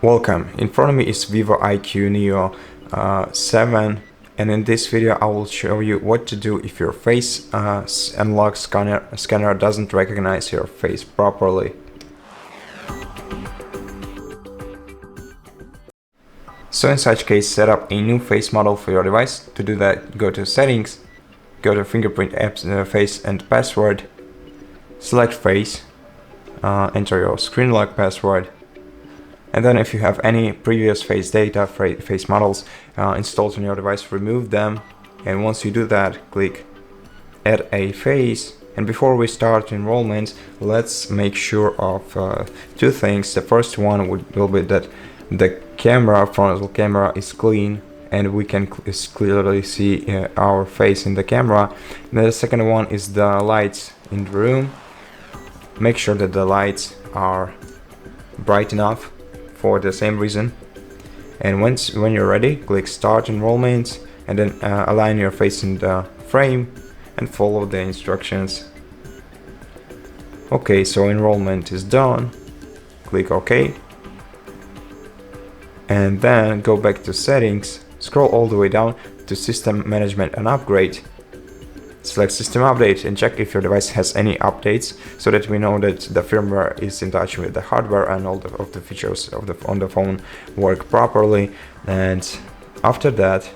Welcome, in front of me is VIVO iQOO Neo 7, and in this video I will show you what to do if your face unlock scanner doesn't recognize your face properly. So in such case, set up a new face model for your device. To do that, go to Settings, go to Fingerprint Apps, Face and Password, select Face, enter your screen lock password. And then if you have any previous face data, face models installed on your device, remove them. And once you do that, click Add a Face. And before we start enrollment, let's make sure of two things. The first one will be that the frontal camera is clean and we can clearly see our face in the camera. And the second one is the lights in the room. Make sure that the lights are bright enough for the same reason. And when you're ready, click Start Enrollment and then align your face in the frame and follow the instructions. Okay, so enrollment is done. Click OK. And then go back to Settings, scroll all the way down to System Management and Upgrade. Select System Update and check if your device has any updates, so that we know that the firmware is in touch with the hardware and all of the features on the phone work properly. And after that,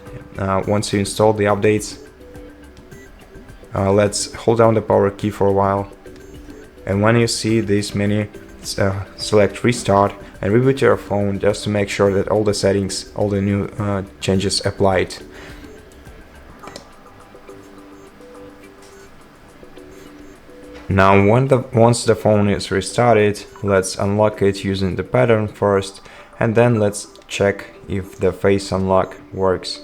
once you install the updates, let's hold down the power key for a while. And when you see this menu, select Restart and reboot your phone just to make sure that all the settings, all the new changes applied. Now once the phone is restarted, let's unlock it using the pattern first, and then let's check if the face unlock works.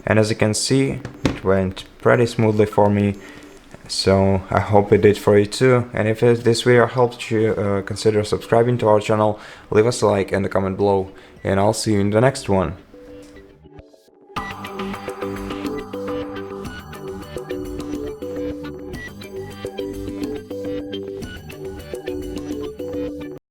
And as you can see, it went pretty smoothly for me, so I hope it did for you too. And if this video helped you, consider subscribing to our channel, leave us a like and a comment below, and I'll see you in the next one.